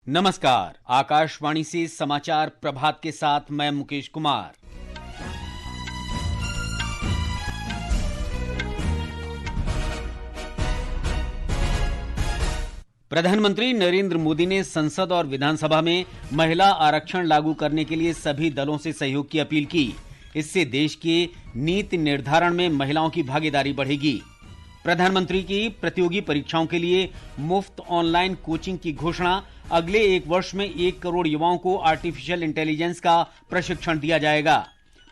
नमस्कार, आकाशवाणी से समाचार प्रभात के साथ मैं मुकेश कुमार। प्रधानमंत्री नरेंद्र मोदी ने संसद और विधानसभा में महिला आरक्षण लागू करने के लिए सभी दलों से सहयोग की अपील की। इससे देश के नीति निर्धारण में महिलाओं की भागीदारी बढ़ेगी। प्रधानमंत्री की प्रतियोगी परीक्षाओं के लिए मुफ्त ऑनलाइन कोचिंग की घोषणा। अगले एक वर्ष में 1 करोड़ युवाओं को आर्टिफिशियल इंटेलिजेंस का प्रशिक्षण दिया जाएगा।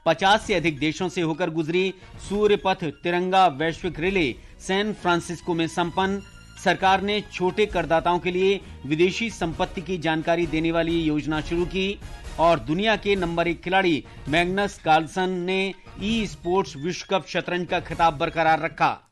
50 से अधिक देशों से होकर गुजरी सूर्यपथ तिरंगा वैश्विक रिले सैन फ्रांसिस्को में संपन्न। सरकार ने छोटे करदाताओं के लिए विदेशी संपत्ति की जानकारी देने वाली योजना शुरू की। और दुनिया के नंबर 1 खिलाड़ी मैग्नस कार्लसन ने ई स्पोर्ट्स विश्व कप शतरंज का खिताब बरकरार रखा।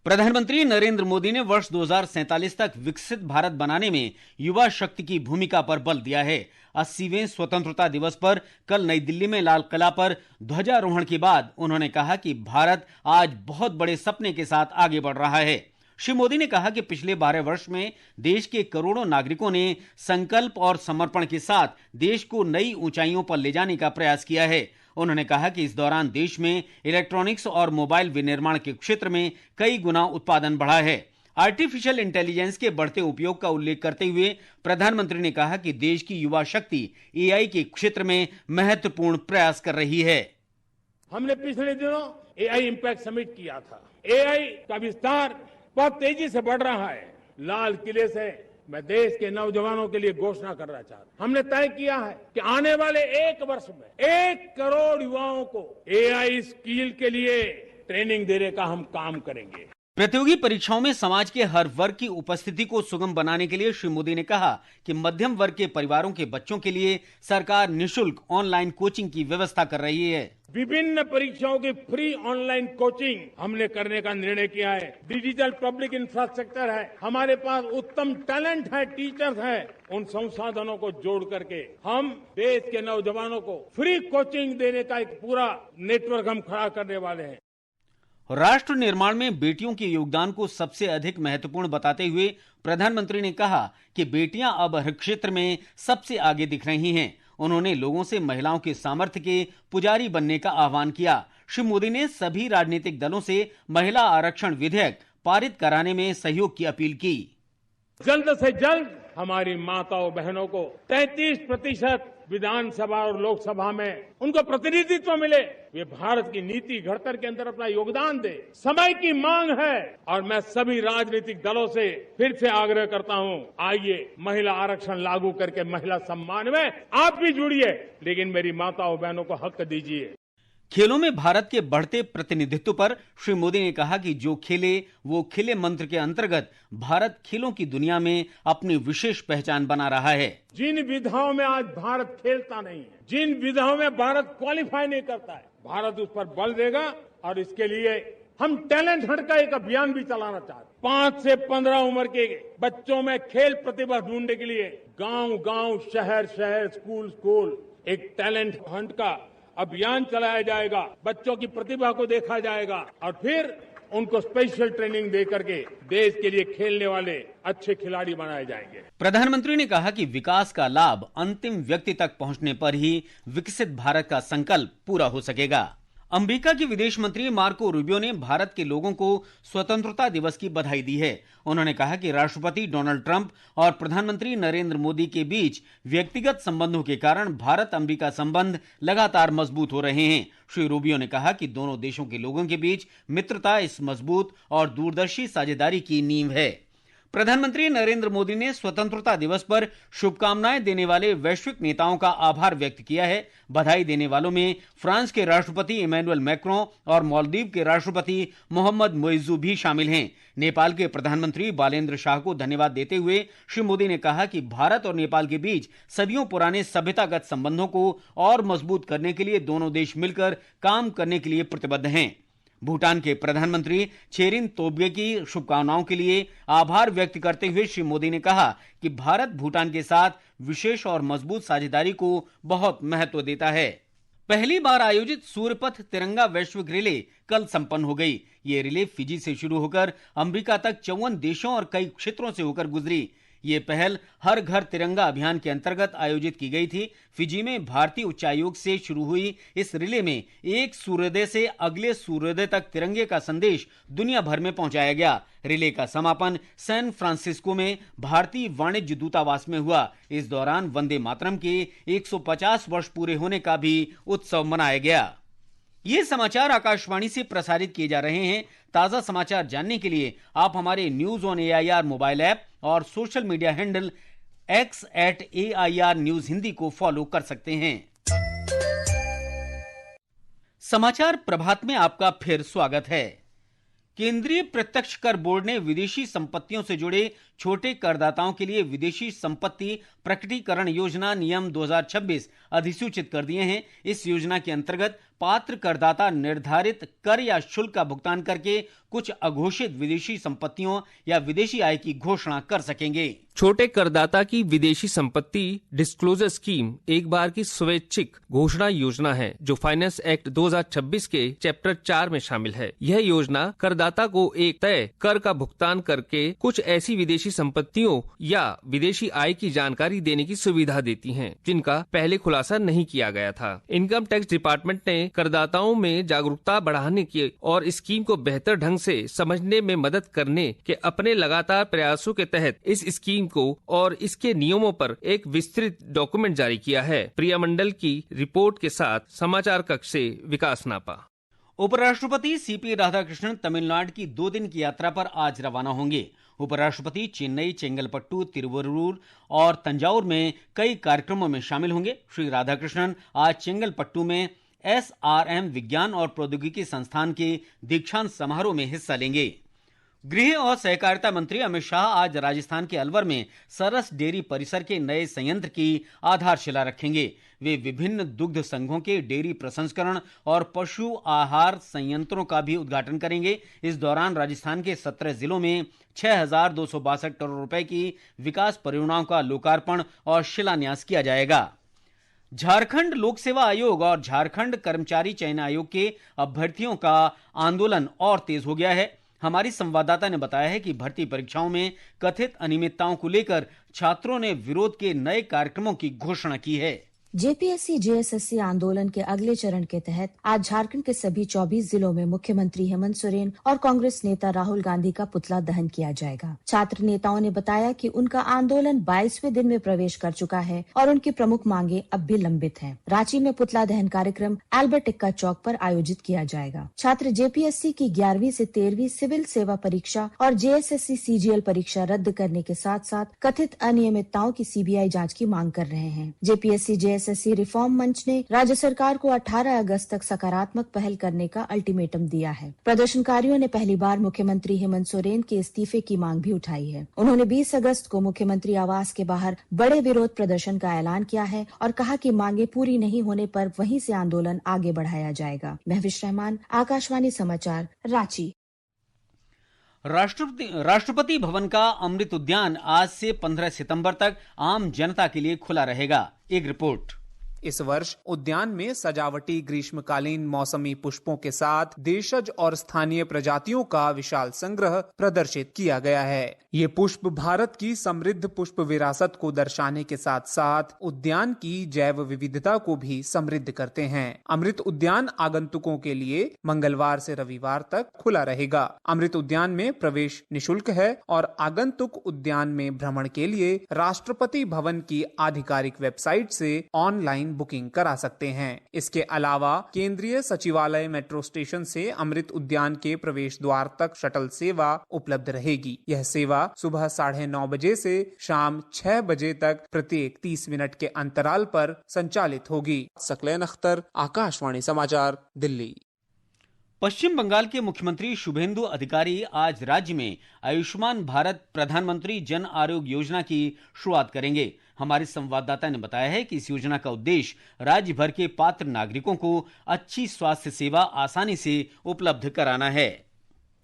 प्रधानमंत्री नरेंद्र मोदी ने वर्ष 2047 तक विकसित भारत बनाने में युवा शक्ति की भूमिका पर बल दिया है। 80वें स्वतंत्रता दिवस पर कल नई दिल्ली में लाल किला पर ध्वजारोहण के बाद उन्होंने कहा कि भारत आज बहुत बड़े सपने के साथ आगे बढ़ रहा है। श्री मोदी ने कहा कि पिछले 12 वर्ष में देश के करोड़ों नागरिकों ने संकल्प और समर्पण के साथ देश को नई ऊंचाइयों पर ले जाने का प्रयास किया है। उन्होंने कहा कि इस दौरान देश में इलेक्ट्रॉनिक्स और मोबाइल विनिर्माण के क्षेत्र में कई गुना उत्पादन बढ़ा है। आर्टिफिशियल इंटेलिजेंस के बढ़ते उपयोग का उल्लेख करते हुए प्रधानमंत्री ने कहा कि देश की युवा शक्ति एआई के क्षेत्र में महत्वपूर्ण प्रयास कर रही है। हमने पिछले दिनों एआई इम्पैक्ट समिट किया था। एआई का विस्तार बहुत तेजी से बढ़ रहा है। लाल किले से मैं देश के नौजवानों के लिए घोषणा करना चाहता हूं। हमने तय किया है कि आने वाले 1 वर्ष में 1 करोड़ युवाओं को एआई स्किल के लिए ट्रेनिंग देने का हम काम करेंगे। प्रतियोगी परीक्षाओं में समाज के हर वर्ग की उपस्थिति को सुगम बनाने के लिए श्री मोदी ने कहा कि मध्यम वर्ग के परिवारों के बच्चों के लिए सरकार निःशुल्क ऑनलाइन कोचिंग की व्यवस्था कर रही है। विभिन्न परीक्षाओं की फ्री ऑनलाइन कोचिंग हमने करने का निर्णय किया है। डिजिटल पब्लिक इंफ्रास्ट्रक्चर है, हमारे पास उत्तम टैलेंट है, टीचर्स हैं। उन संसाधनों को जोड़ करके हम देश के नौजवानों को फ्री कोचिंग देने का एक पूरा नेटवर्क हम खड़ा करने वाले हैं। राष्ट्र निर्माण में बेटियों के योगदान को सबसे अधिक महत्वपूर्ण बताते हुए प्रधानमंत्री ने कहा कि बेटियां अब हर क्षेत्र में सबसे आगे दिख रही हैं। उन्होंने लोगों से महिलाओं के सामर्थ्य के पुजारी बनने का आह्वान किया। श्री मोदी ने सभी राजनीतिक दलों से महिला आरक्षण विधेयक पारित कराने में सहयोग की अपील की। जल्द से जल्द हमारी माताओं बहनों को 33% विधानसभा और लोकसभा में उनको प्रतिनिधित्व मिले। वे भारत की नीति घड़तर के अंदर अपना योगदान दे। समय की मांग है और मैं सभी राजनीतिक दलों से फिर से आग्रह करता हूं, आइए महिला आरक्षण लागू करके महिला सम्मान में आप भी जुड़िए, लेकिन मेरी माताओं बहनों को हक दीजिए। खेलों में भारत के बढ़ते प्रतिनिधित्व पर श्री मोदी ने कहा कि जो खेले वो खिले मंत्र के अंतर्गत भारत खेलों की दुनिया में अपनी विशेष पहचान बना रहा है। जिन विधाओं में आज भारत खेलता नहीं है, जिन विधाओं में भारत क्वालिफाई नहीं करता है, भारत उस पर बल देगा और इसके लिए हम टैलेंट हंट का एक अभियान भी चलाना चाहते हैं। 5 से 15 उम्र के बच्चों में खेल प्रतिभा ढूंढने के लिए गांव-गांव, शहर-शहर, स्कूल-स्कूल एक टैलेंट हंट का अभियान चलाया जाएगा। बच्चों की प्रतिभा को देखा जाएगा और फिर उनको स्पेशल ट्रेनिंग दे करके देश के लिए खेलने वाले अच्छे खिलाड़ी बनाए जाएंगे। प्रधानमंत्री ने कहा कि विकास का लाभ अंतिम व्यक्ति तक पहुंचने पर ही विकसित भारत का संकल्प पूरा हो सकेगा। अमेरिका के विदेश मंत्री मार्को रूबियो ने भारत के लोगों को स्वतंत्रता दिवस की बधाई दी है। उन्होंने कहा कि राष्ट्रपति डोनाल्ड ट्रंप और प्रधानमंत्री नरेंद्र मोदी के बीच व्यक्तिगत संबंधों के कारण भारत अमेरिका संबंध लगातार मजबूत हो रहे हैं। श्री रूबियो ने कहा कि दोनों देशों के लोगों के बीच मित्रता इस मजबूत और दूरदर्शी साझेदारी की नींव है। प्रधानमंत्री नरेंद्र मोदी ने स्वतंत्रता दिवस पर शुभकामनाएं देने वाले वैश्विक नेताओं का आभार व्यक्त किया है। बधाई देने वालों में फ्रांस के राष्ट्रपति इमैनुअल मैक्रों और मालदीव के राष्ट्रपति मोहम्मद मुइज्जू भी शामिल हैं। नेपाल के प्रधानमंत्री बालेंद्र शाह को धन्यवाद देते हुए श्री मोदी ने कहा कि भारत और नेपाल के बीच सदियों पुराने सभ्यतागत संबंधों को और मजबूत करने के लिए दोनों देश मिलकर काम करने के लिए प्रतिबद्ध हैं। भूटान के प्रधानमंत्री छेरिन तोब्गे की शुभकामनाओं के लिए आभार व्यक्त करते हुए श्री मोदी ने कहा कि भारत भूटान के साथ विशेष और मजबूत साझेदारी को बहुत महत्व देता है। पहली बार आयोजित सूर्यपथ तिरंगा वैश्विक रिले कल संपन्न हो गई। ये रिले फिजी से शुरू होकर अमेरिका तक 54 देशों और कई क्षेत्रों से होकर गुजरी। ये पहल हर घर तिरंगा अभियान के अंतर्गत आयोजित की गई थी। फिजी में भारतीय उच्चायोग से शुरू हुई इस रिले में एक सूर्योदय से अगले सूर्योदय तक तिरंगे का संदेश दुनिया भर में पहुंचाया गया। रिले का समापन सैन फ्रांसिस्को में भारतीय वाणिज्य दूतावास में हुआ। इस दौरान वंदे मातरम के 150 वर्ष पूरे होने का भी उत्सव मनाया गया। ये समाचार आकाशवाणी से प्रसारित किए जा रहे हैं। ताजा समाचार जानने के लिए आप हमारे news on AIR mobile app और social media handle X@AIR news Hindi को फॉलो कर सकते हैं। समाचार प्रभात में आपका फिर स्वागत है। केंद्रीय प्रत्यक्ष कर बोर्ड ने विदेशी संपत्तियों से जुड़े छोटे करदाताओं के लिए विदेशी संपत्ति प्रकटीकरण योजना नियम 2026 अधिसूचित कर दिए हैं। इस योजना के अंतर्गत पात्र करदाता निर्धारित कर या शुल्क का भुगतान करके कुछ अघोषित विदेशी संपत्तियों या विदेशी आय की घोषणा कर सकेंगे। छोटे करदाता की विदेशी संपत्ति डिस्क्लोजर स्कीम एक बार की स्वैच्छिक घोषणा योजना है जो फाइनेंस एक्ट 2026 के चैप्टर 4 में शामिल है। यह योजना करदाता को एक तय कर का भुगतान करके कुछ ऐसी विदेशी संपत्तियों या विदेशी आय की जानकारी देने की सुविधा देती है जिनका पहले खुलासा नहीं किया गया था। इनकम टैक्स डिपार्टमेंट ने करदाताओं में जागरूकता बढ़ाने की और स्कीम को बेहतर ढंग से समझने में मदद करने के अपने लगातार प्रयासों के तहत इस स्कीम को और इसके नियमों पर एक विस्तृत डॉक्यूमेंट जारी किया है। प्रिया मंडल की रिपोर्ट के साथ समाचार कक्ष से विकास नापा। उपराष्ट्रपति CP राधाकृष्णन तमिलनाडु की 2 दिन की यात्रा पर आज रवाना होंगे। उपराष्ट्रपति चेन्नई, चेंगलपट्टू, तिरुवरूर और तंजावुर में कई कार्यक्रमों में शामिल होंगे। श्री राधाकृष्णन आज चेंगलपट्टू में SRM विज्ञान और प्रौद्योगिकी संस्थान के दीक्षांत समारोह में हिस्सा लेंगे। गृह और सहकारिता मंत्री अमित शाह आज राजस्थान के अलवर में सरस डेयरी परिसर के नए संयंत्र की आधारशिला रखेंगे। वे विभिन्न दुग्ध संघों के डेयरी प्रसंस्करण और पशु आहार संयंत्रों का भी उद्घाटन करेंगे। इस दौरान राजस्थान के 17 जिलों में 6,262 करोड़ रुपए की विकास परियोजनाओं का लोकार्पण और शिलान्यास किया जाएगा। झारखंड लोक सेवा आयोग और झारखंड कर्मचारी चयन आयोग के अभ्यर्थियों का आंदोलन और तेज हो गया है। हमारी संवाददाता ने बताया है कि भर्ती परीक्षाओं में कथित अनियमितताओं को लेकर छात्रों ने विरोध के नए कार्यक्रमों की घोषणा की है। जेपीएससी जेएसएससी आंदोलन के अगले चरण के तहत आज झारखंड के सभी 24 जिलों में मुख्यमंत्री हेमंत सोरेन और कांग्रेस नेता राहुल गांधी का पुतला दहन किया जाएगा। छात्र नेताओं ने बताया कि उनका आंदोलन 22वें दिन में प्रवेश कर चुका है और उनकी प्रमुख मांगे अब भी लंबित हैं। रांची में पुतला दहन कार्यक्रम अल्बर्ट एक्का चौक पर आयोजित किया जाएगा। छात्र जेपीएससी की 11वीं से 13वीं सिविल सेवा परीक्षा और जेएसएससी CGL परीक्षा रद्द करने के साथ साथ कथित अनियमितताओं की CBI जाँच की मांग कर रहे हैं। जेपीएससी जेएसएससी रिफॉर्म मंच ने राज्य सरकार को 18 अगस्त तक सकारात्मक पहल करने का अल्टीमेटम दिया है। प्रदर्शनकारियों ने पहली बार मुख्यमंत्री हेमंत सोरेन के इस्तीफे की मांग भी उठाई है। उन्होंने 20 अगस्त को मुख्यमंत्री आवास के बाहर बड़े विरोध प्रदर्शन का ऐलान किया है और कहा कि मांगे पूरी नहीं होने पर वहीं से आंदोलन आगे बढ़ाया जाएगा। महविश रहमान, आकाशवाणी समाचार, रांची। राष्ट्रपति भवन का अमृत उद्यान आज से 15 सितंबर तक आम जनता के लिए खुला रहेगा। एक रिपोर्ट। इस वर्ष उद्यान में सजावटी ग्रीष्मकालीन मौसमी पुष्पों के साथ देशज और स्थानीय प्रजातियों का विशाल संग्रह प्रदर्शित किया गया है। ये पुष्प भारत की समृद्ध पुष्प विरासत को दर्शाने के साथ साथ उद्यान की जैव विविधता को भी समृद्ध करते हैं। अमृत उद्यान आगंतुकों के लिए मंगलवार से रविवार तक खुला रहेगा। अमृत उद्यान में प्रवेश निशुल्क है और आगंतुक उद्यान में भ्रमण के लिए राष्ट्रपति भवन की आधिकारिक वेबसाइट से ऑनलाइन बुकिंग करा सकते हैं। इसके अलावा केंद्रीय सचिवालय मेट्रो स्टेशन से अमृत उद्यान के प्रवेश द्वार तक शटल सेवा उपलब्ध रहेगी। यह सेवा सुबह 9:30 बजे से शाम 6 बजे तक प्रत्येक 30 मिनट के अंतराल पर संचालित होगी। सकलैन अख्तर, आकाशवाणी समाचार, दिल्ली। पश्चिम बंगाल के मुख्यमंत्री शुभेंदु अधिकारी आज राज्य में आयुष्मान भारत प्रधानमंत्री जन आरोग्य योजना की शुरुआत करेंगे। हमारे संवाददाता ने बताया है कि इस योजना का उद्देश्य राज्य भर के पात्र नागरिकों को अच्छी स्वास्थ्य सेवा आसानी से उपलब्ध कराना है।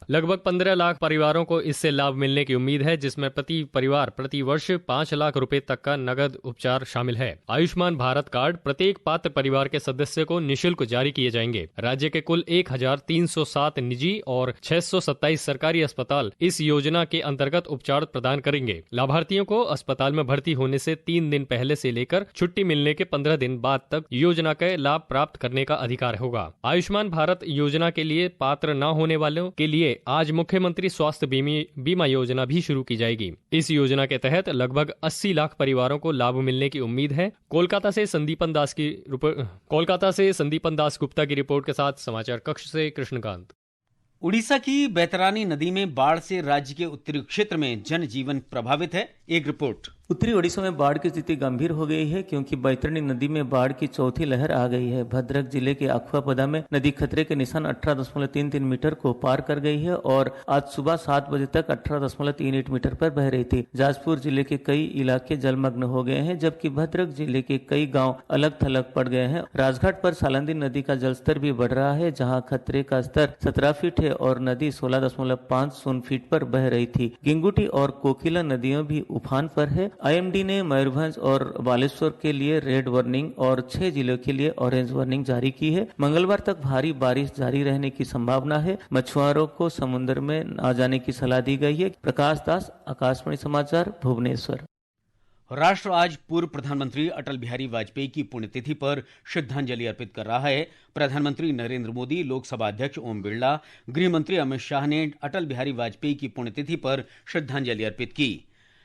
लगभग 15 लाख परिवारों को इससे लाभ मिलने की उम्मीद है, जिसमें प्रति परिवार प्रति वर्ष 5 लाख रुपए तक का नगद उपचार शामिल है। आयुष्मान भारत कार्ड प्रत्येक पात्र परिवार के सदस्य को निःशुल्क जारी किए जाएंगे। राज्य के कुल 1307 निजी और 627 सरकारी अस्पताल इस योजना के अंतर्गत उपचार प्रदान करेंगे। लाभार्थियों को अस्पताल में भर्ती होने से 3 दिन पहले से लेकर छुट्टी मिलने के 15 दिन बाद तक योजना का लाभ प्राप्त करने का अधिकार होगा। आयुष्मान भारत योजना के लिए पात्र न होने वालों के लिए आज मुख्यमंत्री स्वास्थ्य बीमा योजना भी शुरू की जाएगी। इस योजना के तहत लगभग 80 लाख परिवारों को लाभ मिलने की उम्मीद है। कोलकाता से संदीपन दास गुप्ता की रिपोर्ट के साथ समाचार कक्ष से कृष्णकांत। उड़ीसा की बैतरानी नदी में बाढ़ से राज्य के उत्तरी क्षेत्र में जनजीवन प्रभावित है। एक रिपोर्ट। उत्तरी ओडिशा में बाढ़ की स्थिति गंभीर हो गई है, क्योंकि बैतरणी नदी में बाढ़ की चौथी लहर आ गई है। भद्रक जिले के अखुआपदा में नदी खतरे के निशान 18.33 मीटर को पार कर गई है और आज सुबह 7 बजे तक 18.38 मीटर पर बह रही थी। जाजपुर जिले के कई इलाके जलमग्न हो गए हैं, जबकि भद्रक जिले के कई गाँव अलग थलग पड़ गए हैं। राजघाट पर सालंदी नदी का जलस्तर भी बढ़ रहा है, जहाँ खतरे का स्तर 17 फीट है और नदी 16.50 फीट पर बह रही थी। गिंगुटी और कोकिला नदियां भी उफान पर है। आईएमडी ने मयूरभंज और बालेश्वर के लिए रेड वार्निंग और 6 जिलों के लिए ऑरेंज वार्निंग जारी की है। मंगलवार तक भारी बारिश जारी रहने की संभावना है। मछुआरों को समुद्र में न जाने की सलाह दी गई है। प्रकाश दास, आकाशवाणी समाचार, भुवनेश्वर। राष्ट्र आज पूर्व प्रधानमंत्री अटल बिहारी वाजपेयी की पुण्यतिथि पर श्रद्धांजलि अर्पित कर रहा है। प्रधानमंत्री नरेंद्र मोदी, लोकसभा अध्यक्ष ओम बिरला, गृह मंत्री अमित शाह ने अटल बिहारी वाजपेयी की पुण्यतिथि पर श्रद्धांजलि अर्पित की।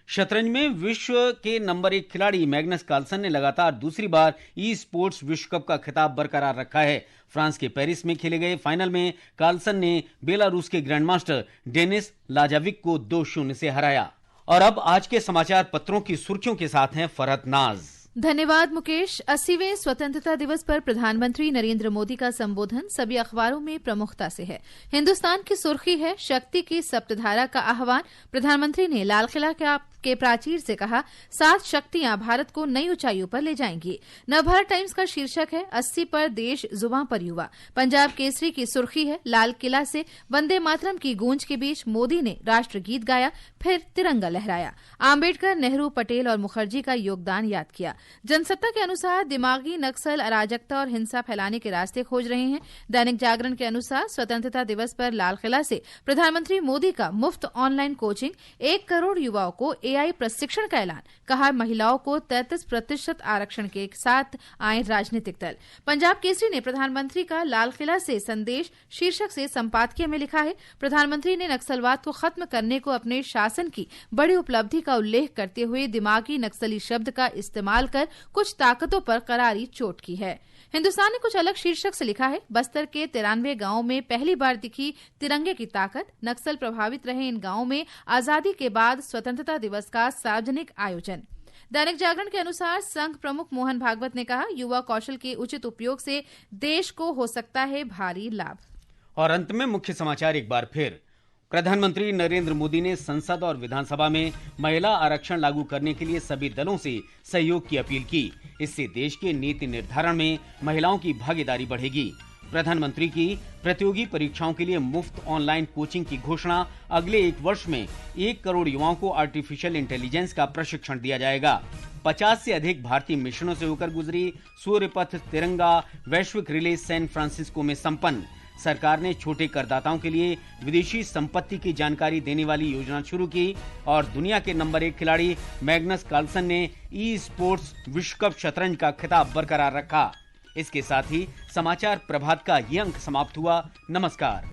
शतरंज में विश्व के नंबर 1 खिलाड़ी मैग्नस कार्लसन ने लगातार दूसरी बार ई स्पोर्ट्स विश्व कप का खिताब बरकरार रखा है। फ्रांस के पेरिस में खेले गए फाइनल में कार्लसन ने बेलारूस के ग्रैंडमास्टर डेनिस लाजाविक को 2-0 से हराया। और अब आज के समाचार पत्रों की सुर्खियों के साथ हैं फरहत नाज। धन्यवाद मुकेश। 80वें स्वतंत्रता दिवस पर प्रधानमंत्री नरेंद्र मोदी का संबोधन सभी अखबारों में प्रमुखता से है। हिंदुस्तान की सुर्खी है, शक्ति की सप्तधारा का आह्वान। प्रधानमंत्री ने लाल किला के प्राचीर से कहा, 7 शक्तियां भारत को नई ऊंचाइयों पर ले जाएंगी। नवभारत टाइम्स का शीर्षक है, 80 पर देश, जुबां पर युवा। पंजाब केसरी की सुर्खी है, लाल किला से वंदे मातरम की गूंज के बीच मोदी ने राष्ट्रगीत गाया, फिर तिरंगा लहराया। आम्बेडकर, नेहरू, पटेल और मुखर्जी का योगदान याद किया। जनसत्ता के अनुसार दिमागी नक्सल अराजकता और हिंसा फैलाने के रास्ते खोज रहे हैं। दैनिक जागरण के अनुसार स्वतंत्रता दिवस पर लाल किला से प्रधानमंत्री मोदी का मुफ्त ऑनलाइन कोचिंग, 1 करोड़ युवाओं को एआई प्रशिक्षण का ऐलान। कहा, महिलाओं को 33% आरक्षण के साथ आए राजनीतिक दल। पंजाब केसरी ने प्रधानमंत्री का लाल किला से संदेश शीर्षक से संपादकीय में लिखा है, प्रधानमंत्री ने नक्सलवाद को खत्म करने को अपने शासन की बड़ी उपलब्धि का उल्लेख करते हुए दिमागी नक्सली शब्द का इस्तेमाल कर कुछ ताकतों पर करारी चोट की है। हिंदुस्तान ने कुछ अलग शीर्षक से लिखा है, बस्तर के 93 गांवों में पहली बार दिखी तिरंगे की ताकत। नक्सल प्रभावित रहे इन गांवों में आजादी के बाद स्वतंत्रता दिवस का सार्वजनिक आयोजन। दैनिक जागरण के अनुसार संघ प्रमुख मोहन भागवत ने कहा, युवा कौशल के उचित उपयोग से देश को हो सकता है भारी लाभ। और अंत में मुख्य समाचार एक बार फिर। प्रधानमंत्री नरेंद्र मोदी ने संसद और विधानसभा में महिला आरक्षण लागू करने के लिए सभी दलों से सहयोग की अपील की। इससे देश के नीति निर्धारण में महिलाओं की भागीदारी बढ़ेगी। प्रधानमंत्री की प्रतियोगी परीक्षाओं के लिए मुफ्त ऑनलाइन कोचिंग की घोषणा। अगले 1 वर्ष में 1 करोड़ युवाओं को आर्टिफिशियल इंटेलिजेंस का प्रशिक्षण दिया जाएगा। 50 से अधिक भारतीय मिशनों से होकर गुजरी सूर्यपथ तिरंगा वैश्विक रिले सैन फ्रांसिस्को में संपन्न। सरकार ने छोटे करदाताओं के लिए विदेशी संपत्ति की जानकारी देने वाली योजना शुरू की। और दुनिया के नंबर 1 खिलाड़ी मैग्नस कार्लसन ने ई स्पोर्ट्स विश्व कप शतरंज का खिताब बरकरार रखा। इसके साथ ही समाचार प्रभात का ये अंक समाप्त हुआ। नमस्कार।